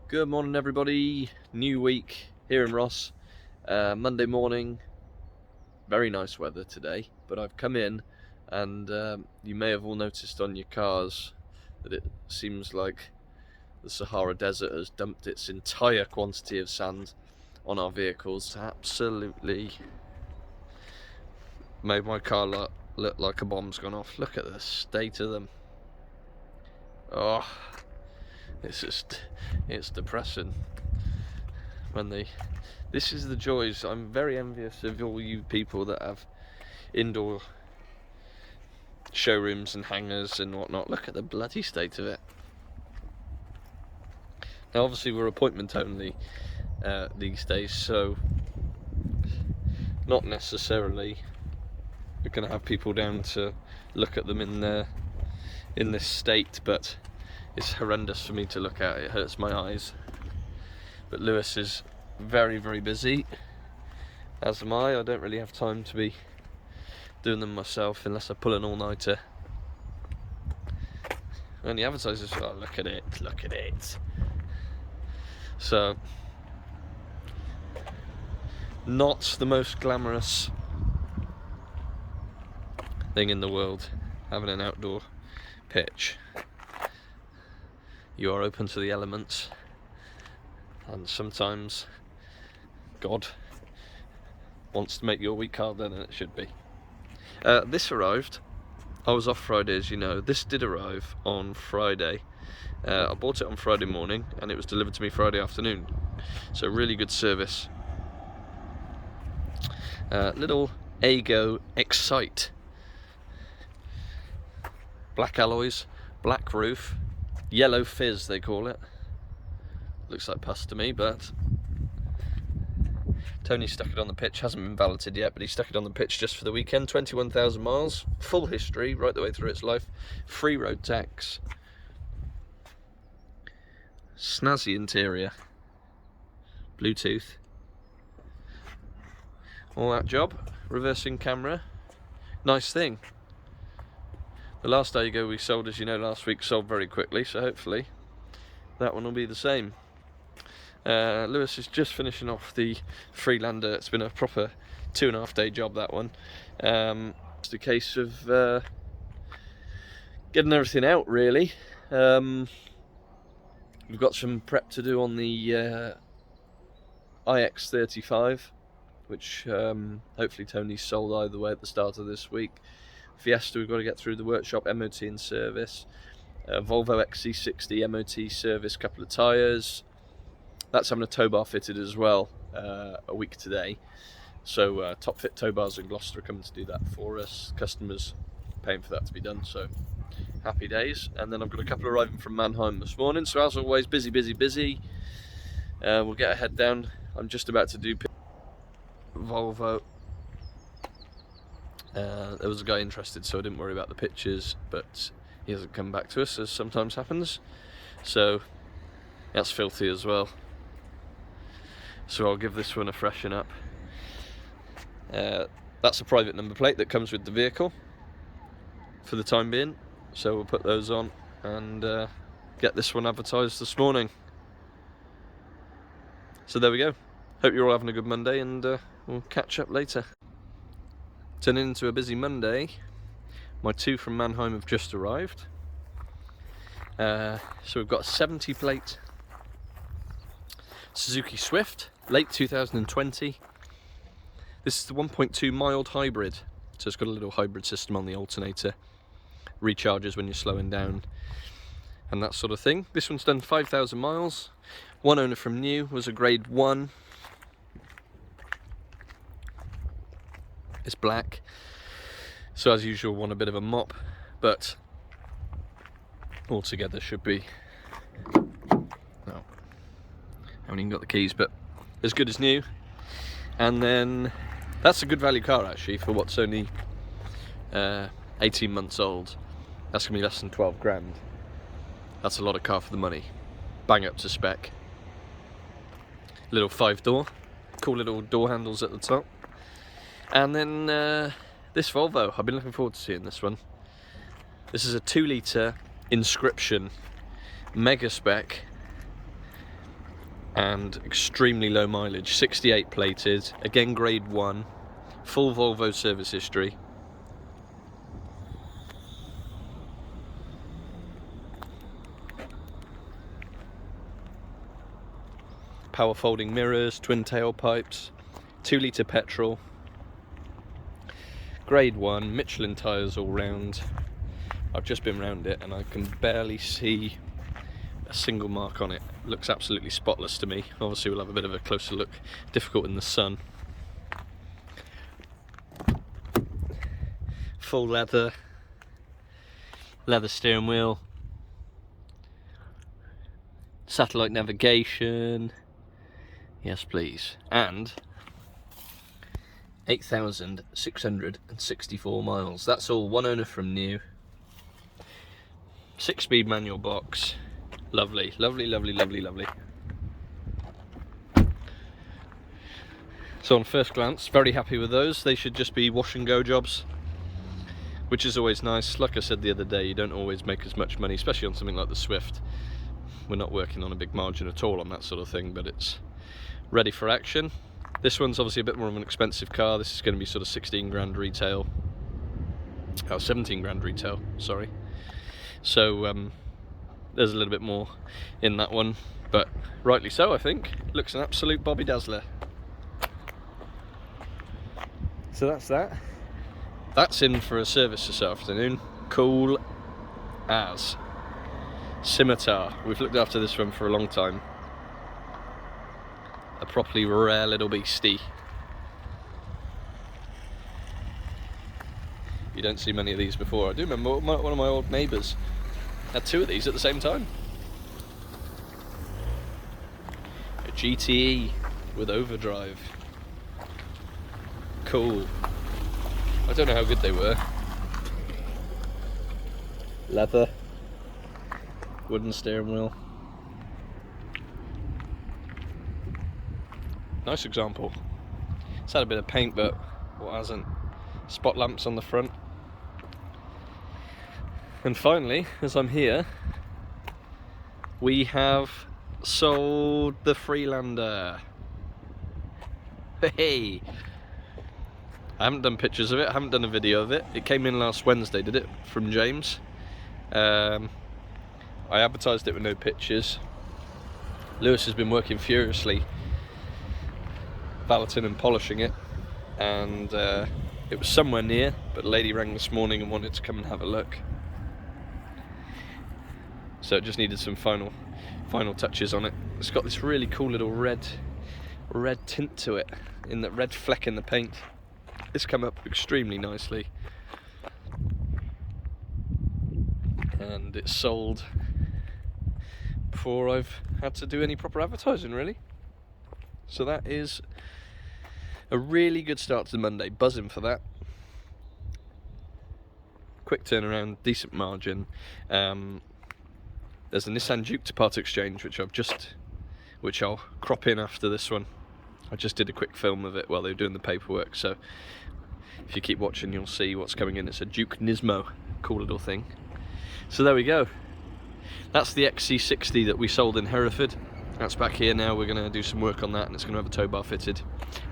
Good morning everybody, new week here in Ross, Monday morning, very nice weather today, but I've come in and you may have all noticed on your cars that it seems like the Sahara Desert has dumped its entire quantity of sand on our vehicles. Absolutely made my car look like a bomb's gone off. Look at the state of them. Oh, it's depressing. This is the joys. I'm very envious of all you people that have indoor showrooms and hangars and whatnot. Look at the bloody state of it. Now obviously we're appointment only these days, so not necessarily we're going to have people down to look at them in this state, but it's horrendous for me to look at. It hurts my eyes. But Lewis is very, very busy, as am I. I don't really have time to be doing them myself unless I pull an all-nighter. And the advertisers, oh, look at it. So, not the most glamorous thing in the world, having an outdoor pitch. You are open to the elements, and sometimes God wants to make your week harder than it should be. This arrived. I was off Friday, as you know. This did arrive on Friday. I bought it on Friday morning and it was delivered to me Friday afternoon. So really good service. Little Ago Excite. Black alloys, black roof, yellow fizz they call it. Looks like pus to me, but Tony stuck it on the pitch. Hasn't been valeted yet, but he stuck it on the pitch just for the weekend. 21,000 miles, full history right the way through its life, free road tax, snazzy interior, Bluetooth, all that job. Reversing camera, nice thing. The last Ago we sold, as you know, last week sold very quickly, so hopefully that one will be the same. Lewis is just finishing off the Freelander. It's been a proper 2.5 day job, that one. It's a case of getting everything out, really. We've got some prep to do on the iX35, which hopefully Tony's sold either way at the start of this week. Fiesta we've got to get through the workshop, MOT and service. Volvo XC60 MOT service, couple of tyres. That's having a tow bar fitted as well a week today. So Top Fit tow bars in Gloucester are coming to do that for us. Customers paying for that to be done, so happy days. And then I've got a couple arriving from Mannheim this morning. So as always, busy. We'll get our head down. I'm just about to do Volvo. There was a guy interested, so I didn't worry about the pictures, but he hasn't come back to us, as sometimes happens. So that's filthy as well. So I'll give this one a freshen up. That's a private number plate that comes with the vehicle for the time being. So we'll put those on and get this one advertised this morning. So there we go. Hope you're all having a good Monday, and we'll catch up later. Turning into a busy Monday. My two from Mannheim have just arrived. So we've got a 70 plate Suzuki Swift, late 2020. This is the 1.2 mild hybrid, so it's got a little hybrid system on the alternator, recharges when you're slowing down and that sort of thing. This one's done 5,000 miles, one owner from new, was a grade 1. It's black, so as usual want a bit of a mop, but altogether should be, I haven't even got the keys, but as good as new. And then that's a good value car actually for what's only 18 months old. That's gonna be less than 12 grand. That's a lot of car for the money. Bang up to spec. Little 5-door, cool little door handles at the top. And then this Volvo, I've been looking forward to seeing this one. This is a 2 litre Inscription mega spec and extremely low mileage. 68 plated, again grade 1, full Volvo service history. Power folding mirrors, twin tailpipes, 2 litre petrol, grade 1, Michelin tyres all round. I've just been round it and I can barely see a single mark on it. Looks absolutely spotless to me. Obviously we'll have a bit of a closer look, difficult in the sun. Full leather steering wheel, satellite navigation, yes please, and 8,664 miles. That's all one owner from new. 6-speed manual box. Lovely, lovely, lovely, lovely, lovely. So on first glance, very happy with those. They should just be wash and go jobs, which is always nice. Like I said the other day, you don't always make as much money, especially on something like the Swift. We're not working on a big margin at all on that sort of thing, but it's ready for action. This one's obviously a bit more of an expensive car. This is going to be sort of 16 grand retail. Oh, 17 grand retail, sorry. So there's a little bit more in that one, but rightly so, I think. Looks an absolute Bobby Dazzler. So that's that. That's in for a service this afternoon. Cool as. Scimitar. We've looked after this one for a long time. A properly rare little beastie. You don't see many of these before. I do remember one of my old neighbours had 2 of these at the same time. A GTE with overdrive. Cool. I don't know how good they were. Leather. Wooden steering wheel. Nice example. It's had a bit of paint, but what hasn't? Spot lamps on the front. And finally, as I'm here, we have sold the Freelander. Hey! I haven't done pictures of it, I haven't done a video of it. It came in last Wednesday, did it? From James. I advertised it with no pictures. Lewis has been working furiously valeting and polishing it, and it was somewhere near, but a lady rang this morning and wanted to come and have a look. So it just needed some final touches on it. It's got this really cool little red tint to it, in that red fleck in the paint. It's come up extremely nicely, and it's sold before I've had to do any proper advertising, really. So that is a really good start to the Monday. Buzzing for that. Quick turnaround, decent margin. There's a Nissan Juke to part exchange, which I'll crop in after this one. I just did a quick film of it while they were doing the paperwork, so if you keep watching you'll see what's coming in. It's a Juke Nismo, cool little thing. So there we go. That's the XC60 that we sold in Hereford. That's back here now. We're going to do some work on that, and it's going to have a tow bar fitted,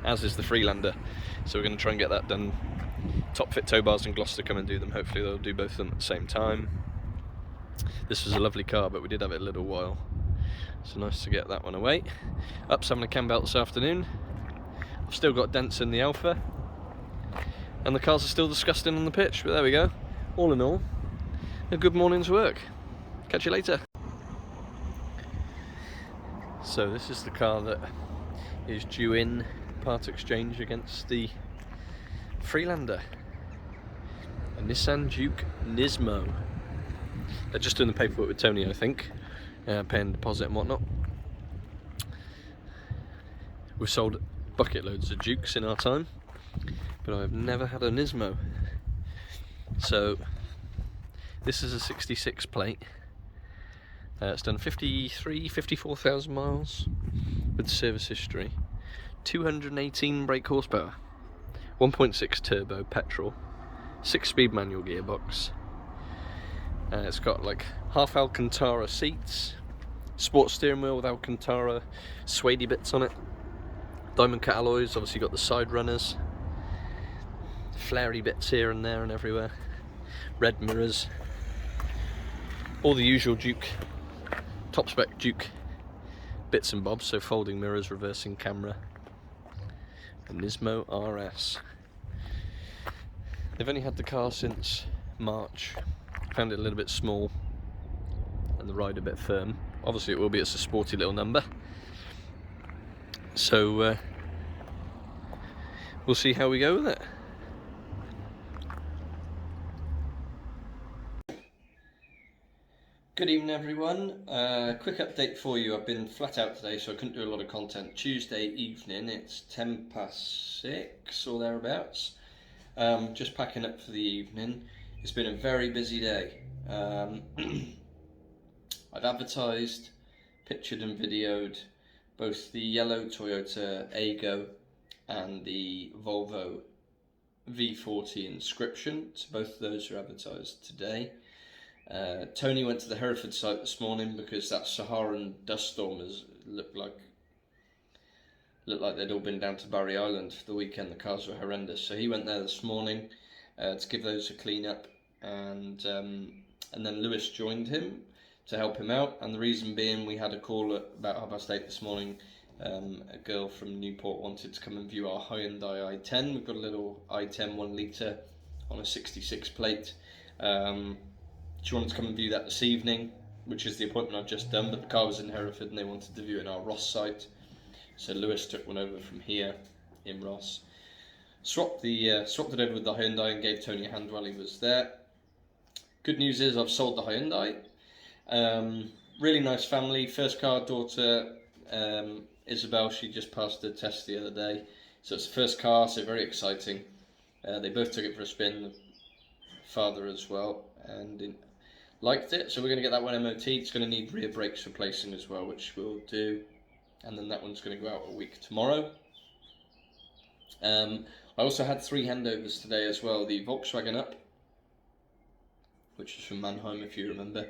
as is the Freelander. So we're going to try and get that done. Top Fit tow bars in Gloucester come and do them. Hopefully they'll do both of them at the same time. This was a lovely car, but we did have it a little while. So nice to get that one away. Up's having a cam belt this afternoon. I've still got dents in the Alpha, and the cars are still disgusting on the pitch, but there we go. All in all, a good morning's work. Catch you later. So this is the car that is due in part exchange against the Freelander. A Nissan Juke Nismo. They're just doing the paperwork with Tony, I think. Paying deposit and whatnot. We've sold bucket loads of Jukes in our time, but I've never had a Nismo. So this is a 66 plate. It's done 54,000 miles with service history. 218 brake horsepower. 1.6 turbo petrol. 6-speed manual gearbox. It's got like half Alcantara seats, Sports steering wheel with Alcantara suede bits on it. Diamond cut alloys, obviously got the side runners. Flary bits here and there and everywhere. Red mirrors. All the usual Juke, top spec Juke bits and bobs, so folding mirrors, reversing camera. A Nismo RS. They've only had the car since March. Found it a little bit small and the ride a bit firm. Obviously it will be, it's a sporty little number. So we'll see how we go with it. Good evening everyone, quick update for you. I've been flat out today so I couldn't do a lot of content. Tuesday evening, it's 6:10 or thereabouts. Just packing up for the evening. It's been a very busy day. I've advertised, pictured and videoed both the yellow Toyota Aygo and the Volvo V40 Inscription. So both of those are advertised today. Tony went to the Hereford site this morning because that Saharan dust storm looked like they'd all been down to Barry Island for the weekend. The cars were horrendous, so he went there this morning to give those a clean up, and then Lewis joined him to help him out. And the reason being, we had a call at about 8:30 this morning. A girl from Newport wanted to come and view our Hyundai i10. We've got a little i10 1 litre on a 66 plate. She wanted to come and view that this evening, which is the appointment I've just done, but the car was in Hereford and they wanted to view it in our Ross site. So Lewis took one over from here in Ross. Swapped it over with the Hyundai and gave Tony a hand while he was there. Good news is I've sold the Hyundai. Really nice family. First car, daughter Isabel, she just passed the test the other day. So it's the first car, so very exciting. They both took it for a spin, the father as well, and liked it. So we're going to get that one MOT. It's going to need rear brakes replacing as well, which we'll do. And then that one's going to go out a week tomorrow. I also had 3 handovers today as well. The Volkswagen Up, which is from Mannheim if you remember.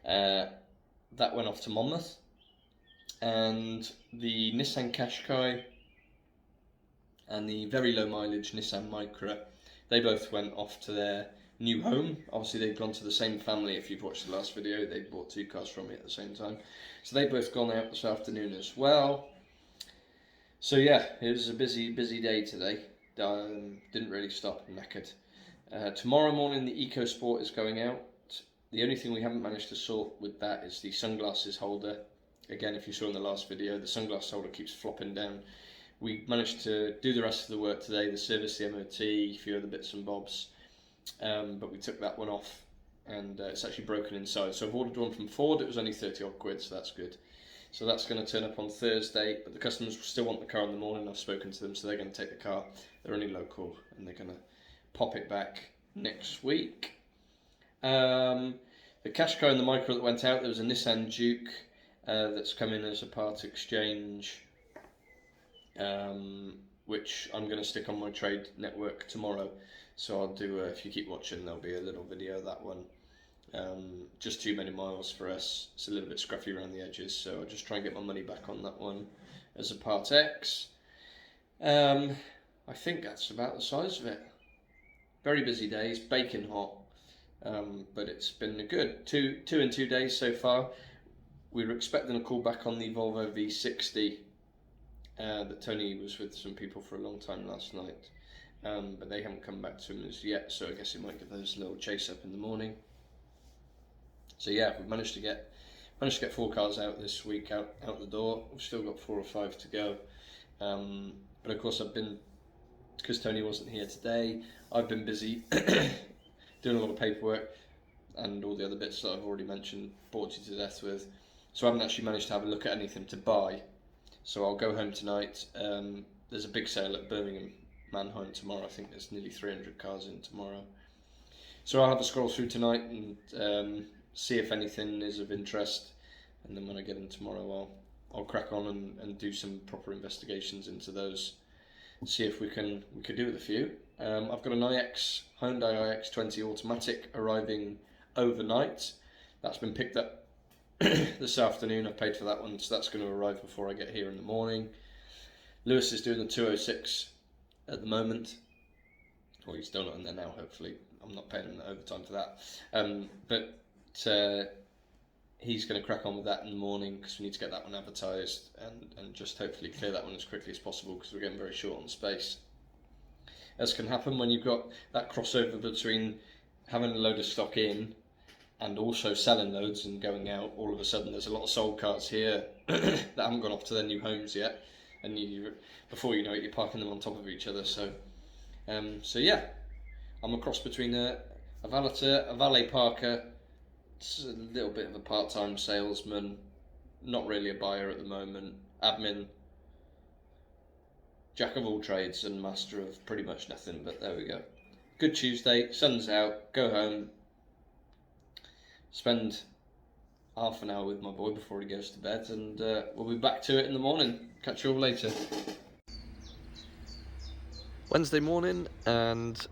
That went off to Monmouth. And the Nissan Qashqai and the very low mileage Nissan Micra, they both went off to their new home. Obviously they've gone to the same family. If you've watched the last video, they bought 2 cars from me at the same time. So they've both gone out this afternoon as well. So yeah, it was a busy day today. Didn't really stop, knackered. Tomorrow morning the EcoSport is going out. The only thing we haven't managed to sort with that is the sunglasses holder. Again, if you saw in the last video, the sunglass holder keeps flopping down. We managed to do the rest of the work today, the service, the MOT, a few other bits and bobs. But we took that one off and it's actually broken inside. So I've ordered one from Ford. It was only 30 odd quid, so that's good. So that's going to turn up on Thursday, but the customers still want the car in the morning. I've spoken to them, so they're going to take the car. They're only local and they're going to pop it back next week. The Qashqai and the Micra that went out, there was a Nissan Juke that's come in as a part exchange, which I'm going to stick on my trade network tomorrow. So I'll do, if you keep watching, there'll be a little video of that one. Just too many miles for us. It's a little bit scruffy around the edges, so I'll just try and get my money back on that one as a part X. I think that's about the size of it. Very busy days, baking hot, but it's been a good 2 in 2 days so far. We were expecting a call back on the Volvo V60 that Tony was with some people for a long time last night. But they haven't come back to him as yet, so I guess he might give those a little chase up in the morning. So yeah, we've managed to get 4 cars out this week, out the door. We've still got 4 or 5 to go. But of course because Tony wasn't here today, I've been busy doing a lot of paperwork and all the other bits that I've already mentioned, bored you to death with. So I haven't actually managed to have a look at anything to buy. So I'll go home tonight. There's a big sale at Birmingham Mannheim tomorrow. I think there's nearly 300 cars in tomorrow. So I'll have a scroll through tonight and see if anything is of interest, and then when I get in tomorrow I'll crack on and do some proper investigations into those, see if we could do with a few. I've got an Hyundai iX20 automatic arriving overnight. That's been picked up this afternoon. I paid for that one, so that's going to arrive before I get here in the morning. Lewis is doing the 206 at the moment. Well, he's still not in there now, hopefully. I'm not paying him the overtime for that. But he's going to crack on with that in the morning, because we need to get that one advertised and just hopefully clear that one as quickly as possible, because we're getting very short on space. As can happen when you've got that crossover between having a load of stock in and also selling loads and going out. All of a sudden there's a lot of sold cars here that haven't gone off to their new homes yet, and before you know it, you're parking them on top of each other. So yeah, I'm a cross between a valeter, a valet parker, a little bit of a part-time salesman, not really a buyer at the moment, admin, jack of all trades and master of pretty much nothing. But there we go. Good Tuesday, sun's out, go home, spend half an hour with my boy before he goes to bed, and we'll be back to it in the morning. Catch you all later. Wednesday morning, and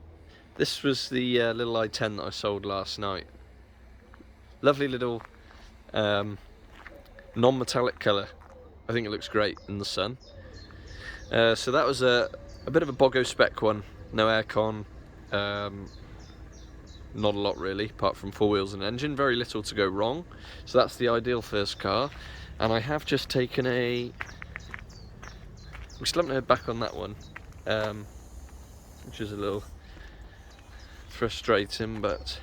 this was the little i10 that I sold last night. Lovely little non-metallic colour. I think it looks great in the sun. So that was a bit of a Bogo spec one, no aircon, not a lot really, apart from 4 wheels and engine, very little to go wrong. So that's the ideal first car. And I have just taken we still haven't heard back on that one, which is a little frustrating, but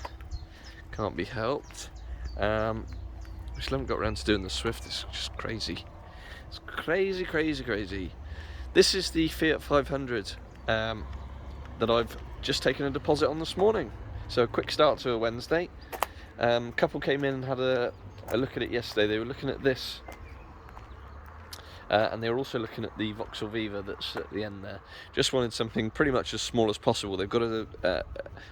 can't be helped. We still haven't got around to doing the Swift. It's just crazy. It's crazy, crazy, crazy. This is the Fiat 500 that I've just taken a deposit on this morning. So a quick start to a Wednesday. Couple came in and had a look at it yesterday. They were looking at this, and they were also looking at the Vauxhall Viva that's at the end there. Just wanted something pretty much as small as possible. They've got a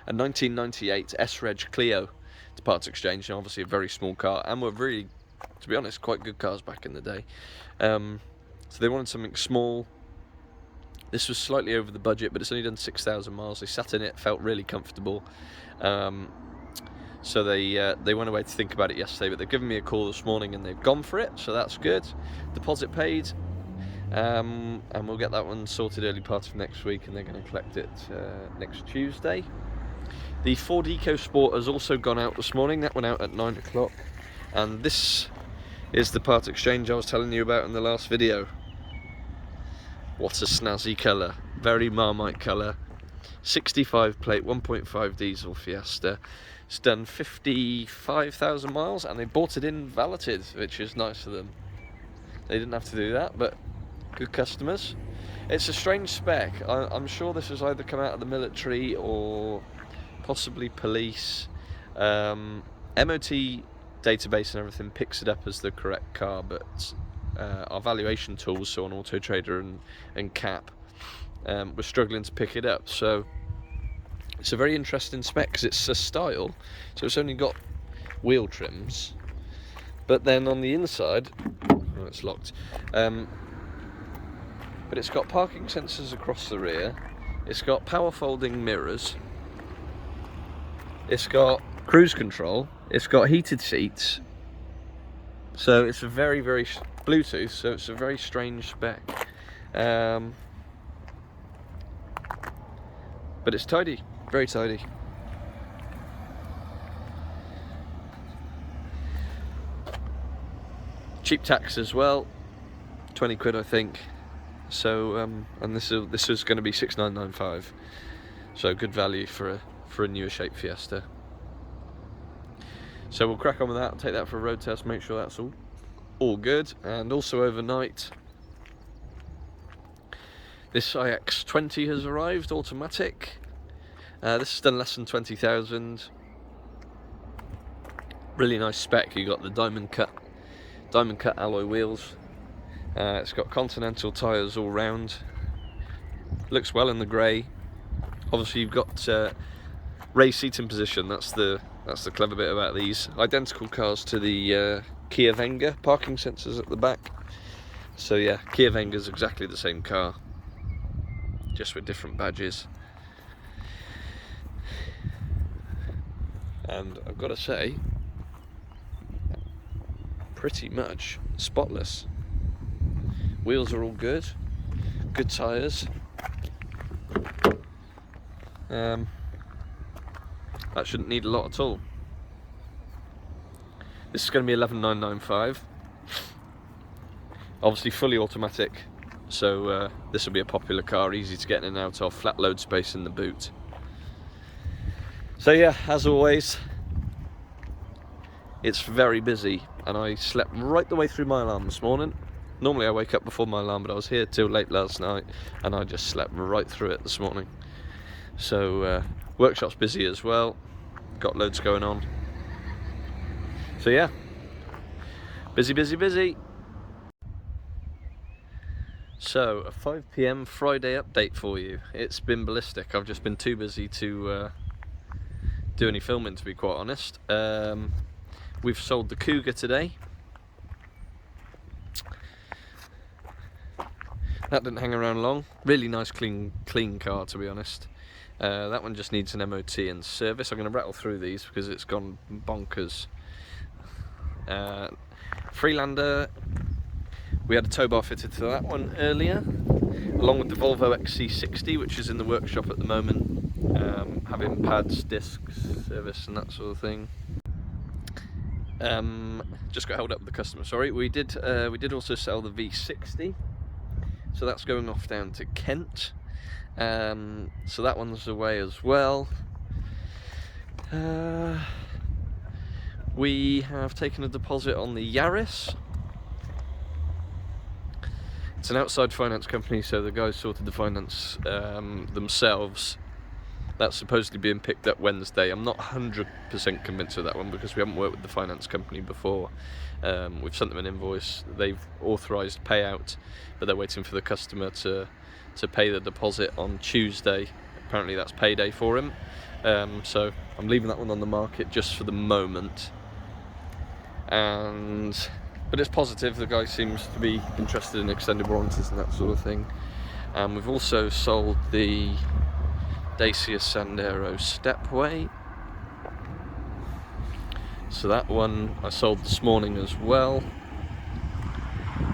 1998 S-Reg Clio to parts exchange, and obviously a very small car, and were really, to be honest, quite good cars back in the day. So they wanted something small. This was slightly over the budget, but it's only done 6,000 miles. They sat in it, felt really comfortable. So they went away to think about it yesterday, but they've given me a call this morning and they've gone for it, so that's good. Deposit paid, and we'll get that one sorted early part of next week, and they're going to collect it next Tuesday. The Ford EcoSport has also gone out this morning. That went out at 9 o'clock, and this is the part exchange I was telling you about in the last video. What a snazzy colour, very Marmite colour, 65 plate, 1.5 diesel Fiesta. It's done 55,000 miles, and they bought it in valeted, which is nice of them. They didn't have to do that, but good customers. It's a strange spec. I'm sure this has either come out of the military or possibly police. MOT database and everything picks it up as the correct car, but our valuation tools, so on Auto Trader and CAP, we're struggling to pick it up. So it's a very interesting spec, because it's a style, so it's only got wheel trims, but then on the inside, oh, it's locked, but it's got parking sensors across the rear, it's got power folding mirrors, it's got cruise control, it's got heated seats, so it's a very, very Bluetooth, so it's a very strange spec, but it's tidy, very tidy. Cheap tax as well, 20 quid I think. So and this is going to be 6,995. So good value for a newer shape Fiesta. So we'll crack on with that, take that for a road test, make sure that's all good. And also overnight, this iX20 has arrived, automatic. This has done less than 20,000. Really nice spec. You got the diamond cut alloy wheels. It's got Continental tyres all round. Looks well in the grey. Obviously you've got raised seating position. That's the clever bit about these. Identical cars to the Kia Venga. Parking sensors at the back. So yeah, Kia Venga is exactly the same car, just with different badges. And I've got to say, pretty much spotless. Wheels are all good tyres. That shouldn't need a lot at all. This is going to be 11,995. Obviously fully automatic, so this will be a popular car, easy to get in and out of, flat load space in the boot. So yeah, as always, it's very busy, and I slept right the way through my alarm this morning. Normally I wake up before my alarm, but I was here till late last night, and I just slept right through it this morning. So workshop's busy as well, got loads going on. So yeah, busy. So, a 5 PM Friday update for you. It's been ballistic. I've just been too busy to do any filming, to be quite honest. We've sold the Cougar today. That didn't hang around long. Really nice, clean car, to be honest. That one just needs an MOT and service. I'm going to rattle through these because it's gone bonkers. Freelander. We had a tow bar fitted to that one earlier, along with the Volvo XC60, which is in the workshop at the moment, having pads, discs, service and that sort of thing. Just got held up with the customer, sorry. We did also sell the V60, so that's going off down to Kent. So that one's away as well. We have taken a deposit on the Yaris. It's an outside finance company, so the guys sorted the finance themselves. That's supposedly being picked up Wednesday. I'm not 100% convinced of that one because we haven't worked with the finance company before. We've sent them an invoice, they've authorised payout, but they're waiting for the customer to pay the deposit on Tuesday. Apparently that's payday for him. So I'm leaving that one on the market just for the moment. But it's positive, the guy seems to be interested in extended warranties and that sort of thing. We've also sold the Dacia Sandero Stepway. So that one I sold this morning as well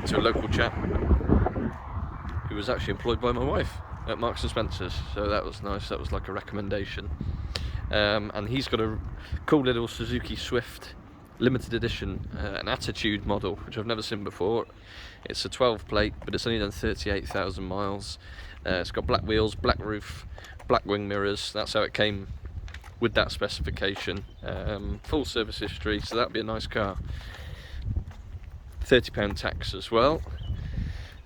to a local chap who was actually employed by my wife at Marks and Spencer's, so that was nice. That was like a recommendation. And he's got a cool little Suzuki Swift limited edition, an Attitude model, which I've never seen before. It's a 12 plate, but it's only done 38,000 miles. It's got black wheels, black roof, black wing mirrors. That's how it came with that specification. Full service history, so that'd be a nice car. £30 tax as well.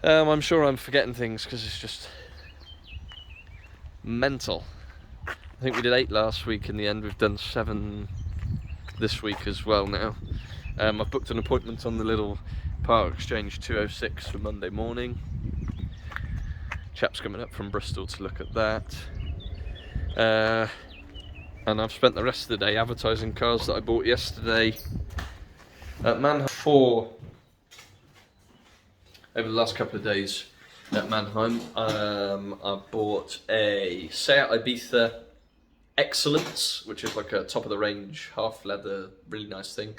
I'm sure I'm forgetting things because it's just mental. I think we did 8 last week in the end. We've done 7 this week as well now. I've booked an appointment on the little Part Exchange 206 for Monday morning. Chap's coming up from Bristol to look at that. And I've spent the rest of the day advertising cars that I bought yesterday at Mannheim. 4 over the last couple of days at Mannheim. I bought a Seat Ibiza Excellence, which is like a top of the range half leather, really nice thing.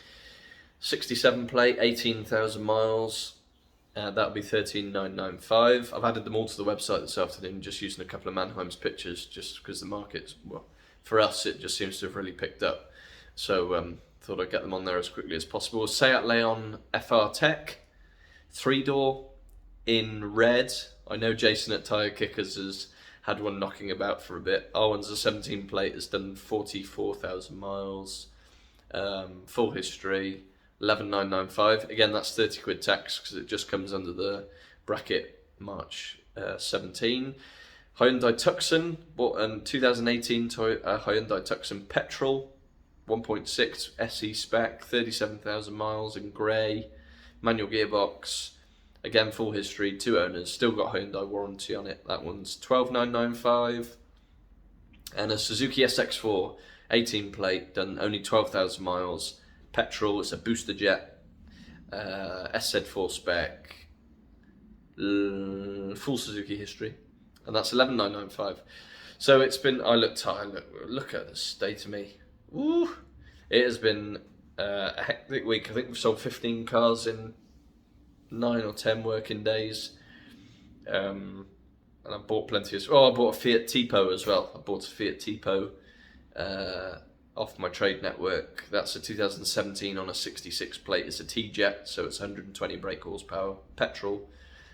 67 plate, 18,000 miles. That'll be 13,995. I've added them all to the website this afternoon, just using a couple of Mannheim's pictures, just because the market's, well, for us it just seems to have really picked up. So thought I'd get them on there as quickly as possible. Seat Leon FR Tech, 3-door in red. I know Jason at Tyre Kickers has had one knocking about for a bit. Our one's a 17 plate, it's done 44,000 miles. Full history, 11,995. Again, that's 30 quid tax because it just comes under the bracket March 17. Hyundai Tucson, bought a 2018 Hyundai Tucson Petrol, 1.6 SE spec, 37,000 miles in grey, manual gearbox. Again, full history, 2 owners, still got Hyundai warranty on it. That one's 12,995. And a Suzuki SX4, 18 plate, done only 12,000 miles. Petrol, it's a booster jet, SZ4 spec, full Suzuki history. And that's 11,995. So it's been, I look tired, look at the state of me. Woo! It has been a hectic week. I think we've sold 15 cars in 9 or 10 working days. And I bought plenty of... Oh, I bought a Fiat Tipo as well. I bought a Fiat Tipo off my trade network. That's a 2017 on a 66 plate. It's a T-Jet, so it's 120 brake horsepower, petrol.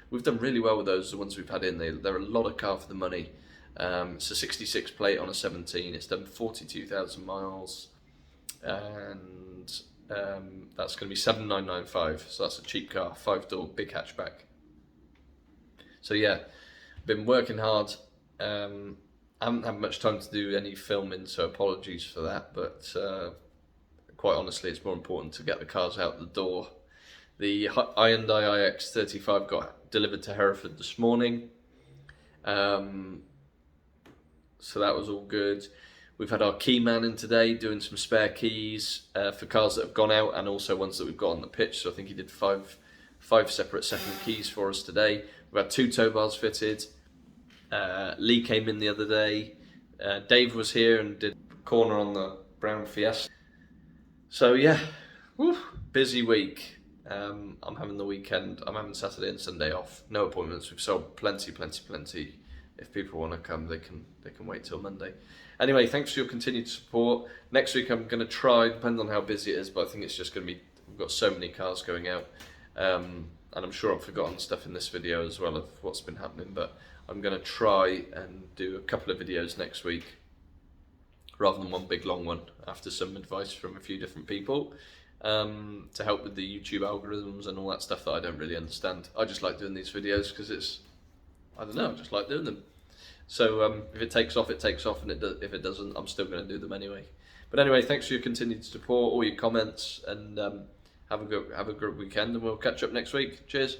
We've done really well with those, the ones we've had in. They're a lot of car for the money. It's a 66 plate on a 17. It's done 42,000 miles. And that's going to be 7,995. So that's a cheap car, 5-door, big hatchback. So yeah, been working hard. I haven't had much time to do any filming, so apologies for that. But quite honestly, it's more important to get the cars out the door. The Hyundai iX35 got delivered to Hereford this morning. So that was all good. We've had our key man in today doing some spare keys for cars that have gone out and also ones that we've got on the pitch. So I think he did five separate second keys for us today. We've had 2 tow bars fitted. Lee came in the other day. Dave was here and did a corner on the brown Fiesta. So yeah, busy week. I'm having the weekend. I'm having Saturday and Sunday off. No appointments. We've sold plenty. If people want to come, they can wait till Monday. Anyway, thanks for your continued support. Next week I'm going to try, depends on how busy it is, but I think it's just going to be, we've got so many cars going out. And I'm sure I've forgotten stuff in this video as well of what's been happening, but I'm going to try and do a couple of videos next week rather than one big long one, after some advice from a few different people to help with the YouTube algorithms and all that stuff that I don't really understand. I just like doing these videos because it's, I don't know, I just like doing them. So if it takes off, it takes off, and if it doesn't, I'm still going to do them anyway. But anyway, thanks for your continued support, all your comments, and have a good weekend, and we'll catch up next week. Cheers.